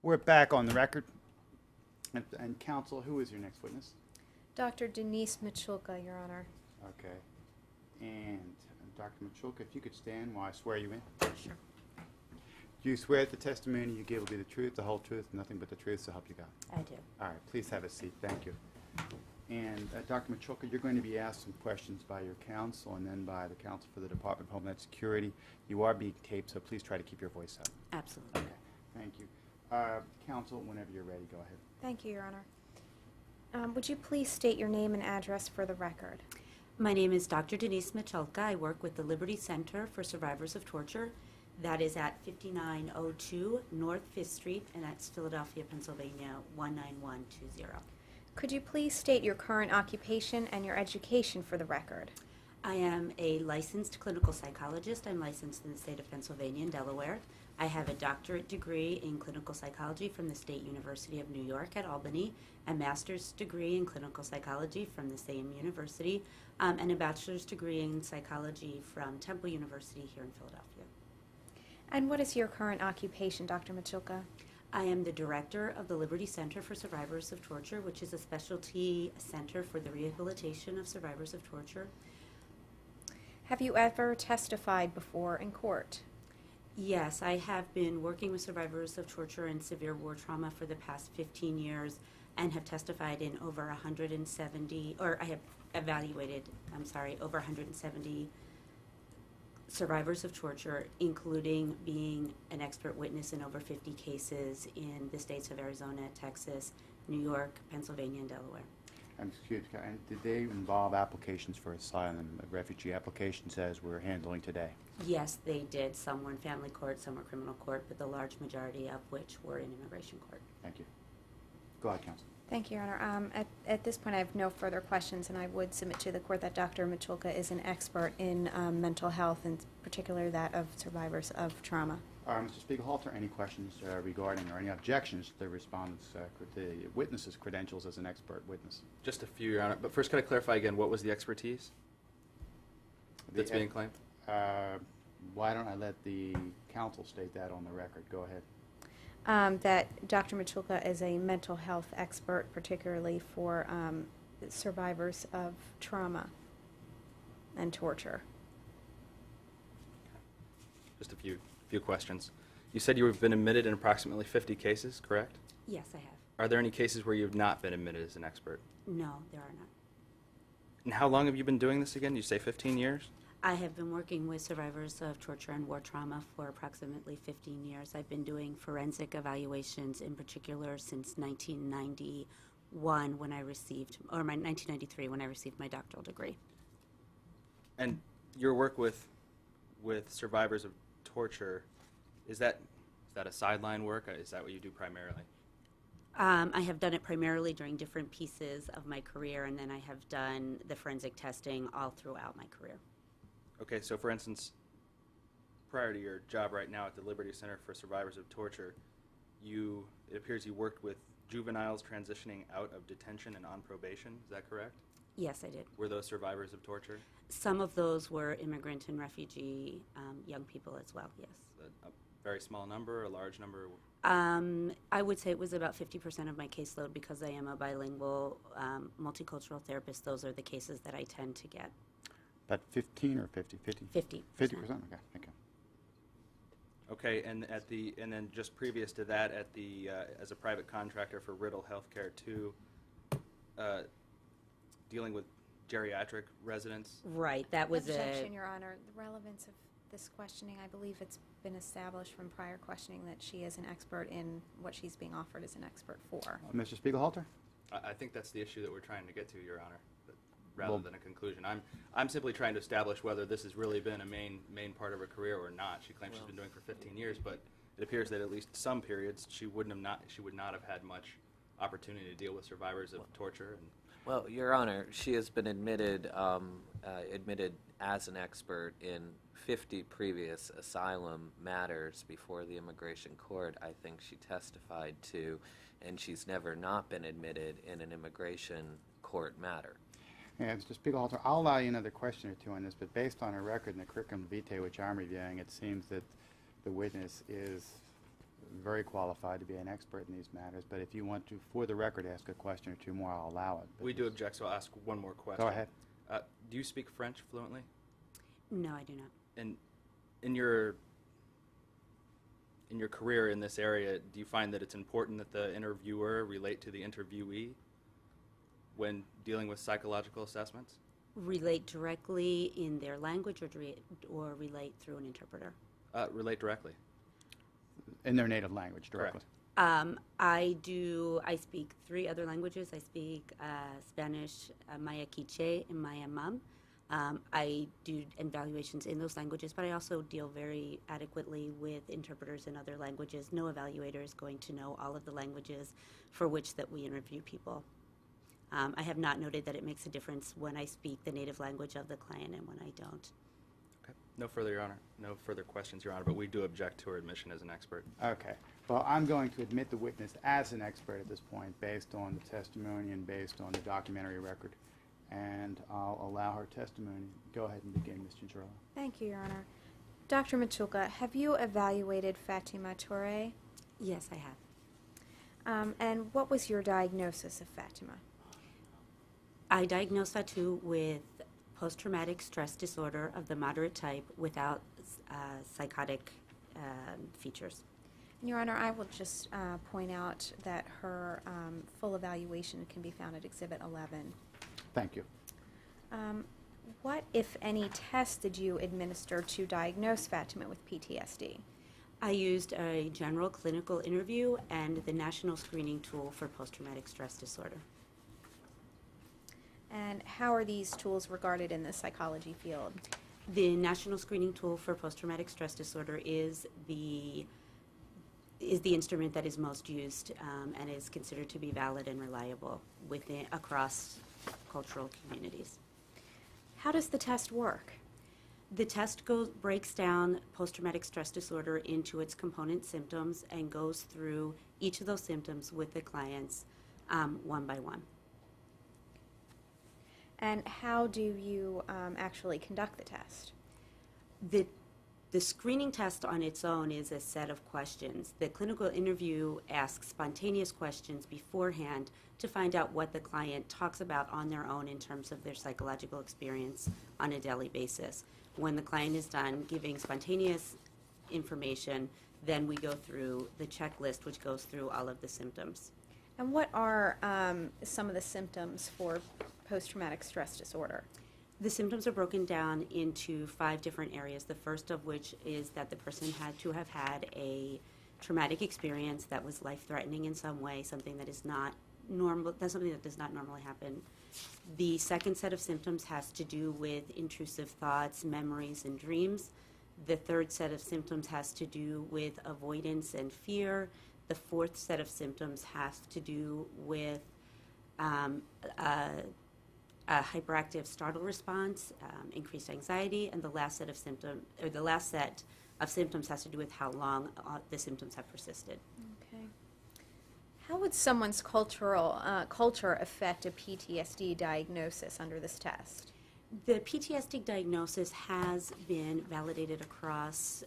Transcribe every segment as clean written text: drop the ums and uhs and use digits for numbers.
We're back on the record. And counsel, who is your next witness? Dr. Denise Michulka, Your Honor. Okay. And Dr. Michulka, if you could stand while I swear you in. Sure. Do you swear that the testimony you give will be the truth, the whole truth, nothing but the truth, so help you God? I do. All right, please have a seat. Thank you. And Dr. Michulka, you're going to be asked some questions by your counsel and then by the counsel for the Department of Homeland Security. You are being taped, so please try to keep your voice up. Absolutely. Okay, thank you. Counsel, whenever you're ready, go ahead. Thank you, Your Honor. Would you please state your name and address for the record? My name is Dr. Denise Michalka. I work with the Liberty Center for Survivors of Torture. That is at 5902 North 5th Street, and that's Philadelphia, Pennsylvania, 19120. Could you please state your current occupation and your education for the record? I am a licensed clinical psychologist. I'm licensed in the state of Pennsylvania and Delaware. I have a doctorate degree in clinical psychology from the State University of New York at Albany, a master's degree in clinical psychology from the same university, and a bachelor's degree in psychology from Temple University here in Philadelphia. And what is your current occupation, Dr. Michulka? I am the director of the Liberty Center for Survivors of Torture, which is a specialty center for the rehabilitation of survivors of torture. Have you ever testified before in court? Yes, I have been working with survivors of torture and severe war trauma for the past 15 years and have testified in over 170, or I have evaluated, over 170 survivors of torture, including being an expert witness in over 50 cases in the states of Arizona, Texas, New York, Pennsylvania, and Delaware. Excuse me, and did they involve applications for asylum, refugee applications as we're handling today? Yes, they did. Some were in family court, some were criminal court, but the large majority of which were in immigration court. Thank you. Go ahead, counsel. Thank you, Your Honor. At this point, I have no further questions, and I would submit to the court that Dr. Michulka is an expert in mental health, and particularly that of survivors of trauma. Mr. Spiegelhalter, any questions regarding or any objections to the respondent's, the witness's credentials as an expert witness? Just a few, Your Honor. But first, can I clarify again, what was the expertise that's being claimed? Why don't I let the counsel state that on the record? Go ahead. That Dr. Michulka is a mental health expert, particularly for survivors of trauma and torture. Just a few questions. You said you've been admitted in approximately 50 cases, correct? Yes, I have. Are there any cases where you've not been admitted as an expert? No, there are not. And how long have you been doing this again? You say 15 years? I have been working with survivors of torture and war trauma for approximately 15 years. I've been doing forensic evaluations in particular since 1991 when I received, or 1993 when I received my doctoral degree. And your work with survivors of torture, is that a sideline work? Is that what you do primarily? I have done it primarily during different pieces of my career, and then I have done the forensic testing all throughout my career. Okay, so for instance, prior to your job right now at the Liberty Center for Survivors of Torture, it appears you worked with juveniles transitioning out of detention and on probation. Is that correct? Yes, I did. Were those survivors of torture? Some of those were immigrant and refugee young people as well, yes. A very small number, a large number? I would say it was about 50% of my caseload because I am a bilingual multicultural therapist. Those are the cases that I tend to get. About 15 or 50? 50? 50%. 50%? Okay, thank you. Okay, and then just previous to that, as a private contractor for Riddle Healthcare too, dealing with geriatric residents. Right, that was Objection, Your Honor. The relevance of this questioning, I believe it's been established from prior questioning that she is an expert in what she's being offered as an expert for. Mr. Spiegelhalter? I think that's the issue that we're trying to get to, Your Honor, rather than a conclusion. I'm simply trying to establish whether this has really been a main part of her career or not. She claims she's been doing it for 15 years, but it appears that at least some periods she would not have had much opportunity to deal with survivors of torture. Well, Your Honor, she has been admitted as an expert in 50 previous asylum matters before the immigration court. I think she testified to, and she's never not been admitted in an immigration court matter. Yeah, Mr. Spiegelhalter, I'll allow you another question or two on this, but based on her record and the curriculum vitae which I'm reviewing, it seems that the witness is very qualified to be an expert in these matters, but if you want to, for the record, ask a question or two more, I'll allow it. But We do object, so I'll ask one more question. Go ahead. Do you speak French fluently? No, I do not. And in your career in this area, do you find that it's important that the interviewer relate to the interviewee when dealing with psychological assessments? Relate directly in their language or relate through an interpreter? Relate directly. In their native language, directly. I speak 3 other languages. I speak Spanish, Maya Quiche, and Maya Mam. I do evaluations in those languages, but I also deal very adequately with interpreters in other languages. No evaluator is going to know all of the languages for which that we interview people. I have not noted that it makes a difference when I speak the native language of the client and when I don't. Okay. No further, Your Honor. No further questions, Your Honor, but we do object to her admission as an expert. Okay. Well, I'm going to admit the witness as an expert at this point, based on the testimony and based on the documentary record. And I'll allow her testimony. Go ahead and begin, Ms. Gingerella. Thank you, Your Honor. Dr. Michulka, have you evaluated Fatima Toure? Yes, I have. And what was your diagnosis of Fatima? I diagnosed Fatou with post-traumatic stress disorder of the moderate type without psychotic features. Your Honor, I will just point out that her full evaluation can be found at Exhibit 11. Thank you. What, if any, tests did you administer to diagnose Fatima with PTSD? I used a general clinical interview and the National Screening Tool for Post-Traumatic Stress Disorder. And how are these tools regarded in the psychology field? The National Screening Tool for Post-Traumatic Stress Disorder is the instrument that is most used and is considered to be valid and reliable across cultural communities. How does the test work? The test breaks down post-traumatic stress disorder into its component symptoms and goes through each of those symptoms with the clients one by one. And how do you actually conduct the test? The screening test on its own is a set of questions. The clinical interview asks spontaneous questions beforehand to find out what the client talks about on their own in terms of their psychological experience on a daily basis. When the client is done giving spontaneous information, then we go through the checklist, which goes through all of the symptoms. And what are some of the symptoms for post-traumatic stress disorder? The symptoms are broken down into 5 different areas, the first of which is that the person had to have had a traumatic experience that was life-threatening in some way, something that is not normal, that's something that does not normally happen. The second set of symptoms has to do with intrusive thoughts, memories, and dreams. The third set of symptoms has to do with avoidance and fear. The fourth set of symptoms has to do with a hyperactive startle response, increased anxiety, and the last set of symptoms has to do with how long the symptoms have persisted. Okay. How would someone's culture affect a PTSD diagnosis under this test? The PTSD diagnosis has been validated across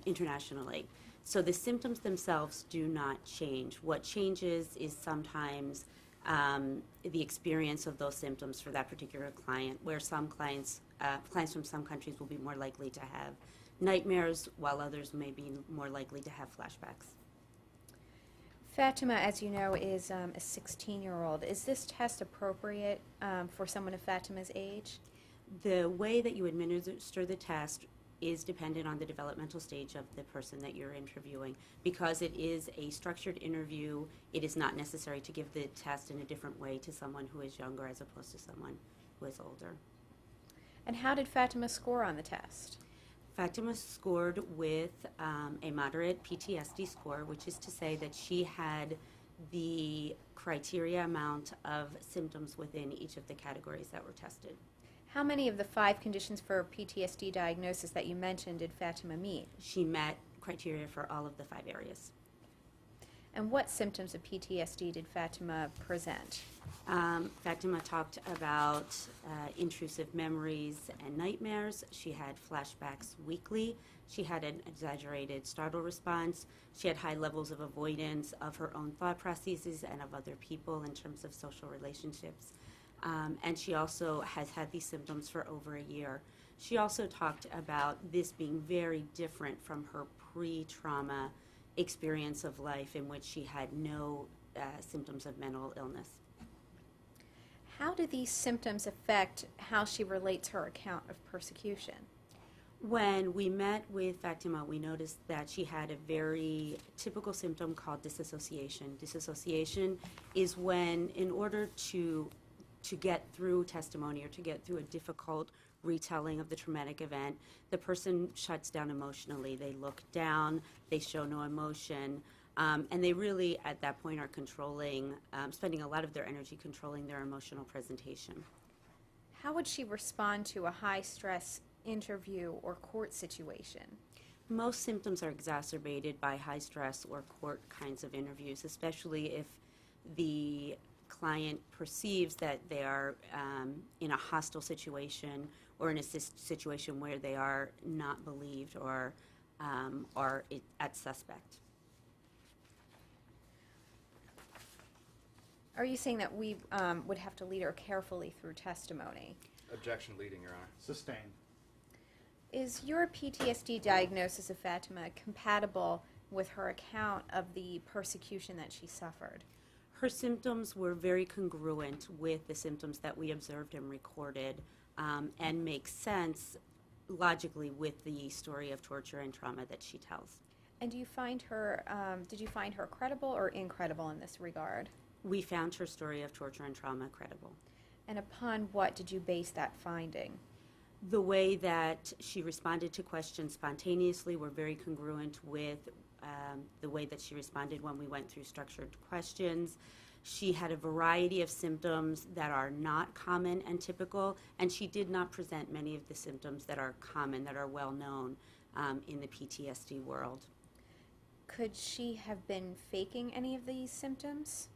internationally. So the symptoms themselves do not change. What changes is sometimes the experience of those symptoms for that particular client, where some clients from some countries will be more likely to have nightmares, while others may be more likely to have flashbacks. Fatima, as you know, is a 16-year-old. Is this test appropriate for someone of Fatima's age? The way that you administer the test is dependent on the developmental stage of the person that you're interviewing. Because it is a structured interview, it is not necessary to give the test in a different way to someone who is younger as opposed to someone who is older. And how did Fatima score on the test? Fatima scored with a moderate PTSD score, which is to say that she had the criteria amount of symptoms within each of the categories that were tested. How many of the 5 conditions for PTSD diagnosis that you mentioned did Fatima meet? She met criteria for all of the 5 areas. And what symptoms of PTSD did Fatima present? Fatima talked about intrusive memories and nightmares. She had flashbacks weekly. She had an exaggerated startle response. She had high levels of avoidance of her own thought processes and of other people in terms of social relationships. And she also has had these symptoms for over a year. She also talked about this being very different from her pre-trauma experience of life in which she had no symptoms of mental illness. How do these symptoms affect how she relates her account of persecution? When we met with Fatima, we noticed that she had a very typical symptom called disassociation. Disassociation is when, in order to get through testimony or to get through a difficult retelling of the traumatic event, the person shuts down emotionally. They look down, they show no emotion, and they really, at that point, are controlling, spending a lot of their energy controlling their emotional presentation. How would she respond to a high-stress interview or court situation? Most symptoms are exacerbated by high stress or court kinds of interviews, especially if the client perceives that they are in a hostile situation or in a situation where they are not believed or are at suspect. Are you saying that we would have to lead her carefully through testimony? Objection leading, Your Honor. Sustained. Is your PTSD diagnosis of Fatima compatible with her account of the persecution that she suffered? Her symptoms were very congruent with the symptoms that we observed and recorded, and make sense logically with the story of torture and trauma that she tells. And do you find her, did you find her credible or incredible in this regard? We found her story of torture and trauma credible. And upon what did you base that finding? The way that she responded to questions spontaneously were very congruent with the way that she responded when we went through structured questions. She had a variety of symptoms that are not common and typical, and she did not present many of the symptoms that are common, that are well known in the PTSD world. Could she have been faking any of these symptoms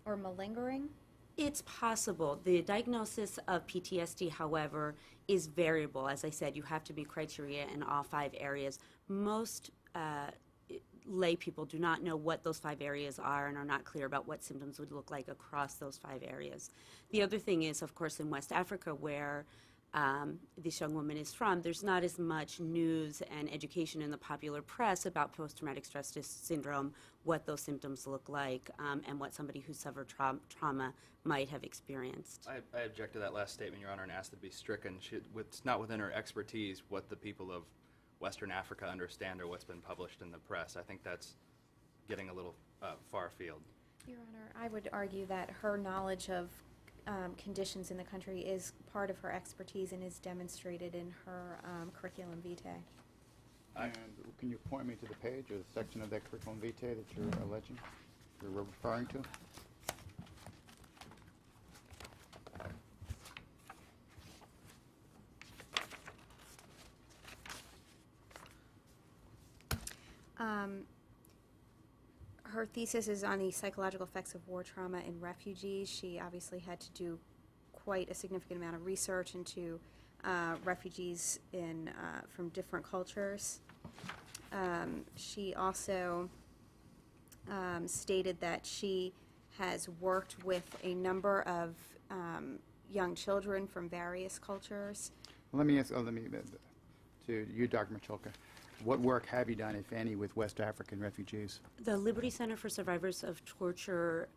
or malingering? It's possible. The diagnosis of PTSD, however, is variable. As I said, you have to be criteria in all 5 areas. Most lay people do not know what those 5 areas are and are not clear about what symptoms would look like across those 5 areas. The other thing is, of course, in West Africa, where this young woman is from, there's not as much news and education in the popular press about post-traumatic stress syndrome, what those symptoms look like, and what somebody who suffered trauma might have experienced. I object to that last statement, Your Honor, and ask that it be stricken. It's not within her expertise what the people of Western Africa understand or what's been published in the press. I think that's getting a little far afield. Your Honor, I would argue that her knowledge of conditions in the country is part of her expertise and is demonstrated in her curriculum vitae. And can you point me to the page or the section of that curriculum vitae that you're alleging, you're referring to? Her thesis is on the psychological effects of war trauma in refugees. She obviously had to do quite a significant amount of research into refugees from different cultures. She also stated that she has worked with a number of young children from various cultures. Well, let me ask, to you, Dr. Michalka, what work have you done, if any, with West African refugees? The Liberty Center for Survivors of Torture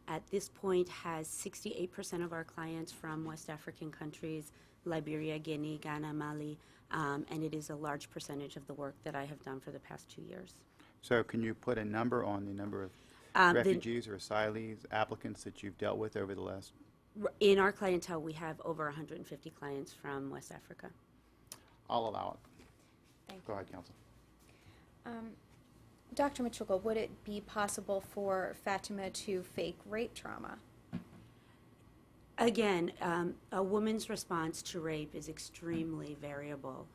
at this point has 68% of our clients from West African countries, Liberia, Guinea, Ghana, Mali, and it is a large percentage of the work that I have done for the past 2 years. So can you put a number on the number of refugees or asylees, applicants that you've dealt with over the last? In our clientele, we have over 150 clients from West Africa. I'll allow it. Thank you. Go ahead, counsel. Dr. Michalka, would it be possible for Fatima to fake rape trauma? Again, a woman's response to rape is extremely variable.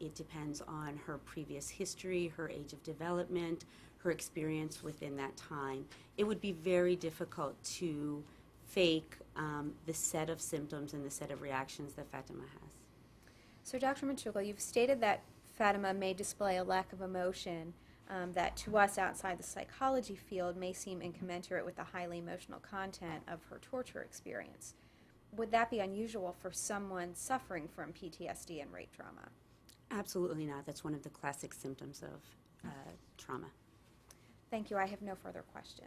It depends on her previous history, her age of development, her experience within that time, it would be very difficult to fake the set of symptoms and the set of reactions that Fatima has. So, Dr. Machuca, you've stated that Fatima may display a lack of emotion that to us outside the psychology field may seem incommensurate with the highly emotional content of her torture experience. Would that be unusual for someone suffering from PTSD and rape trauma? Absolutely not. That's one of the classic symptoms of trauma. Thank you. I have no further questions.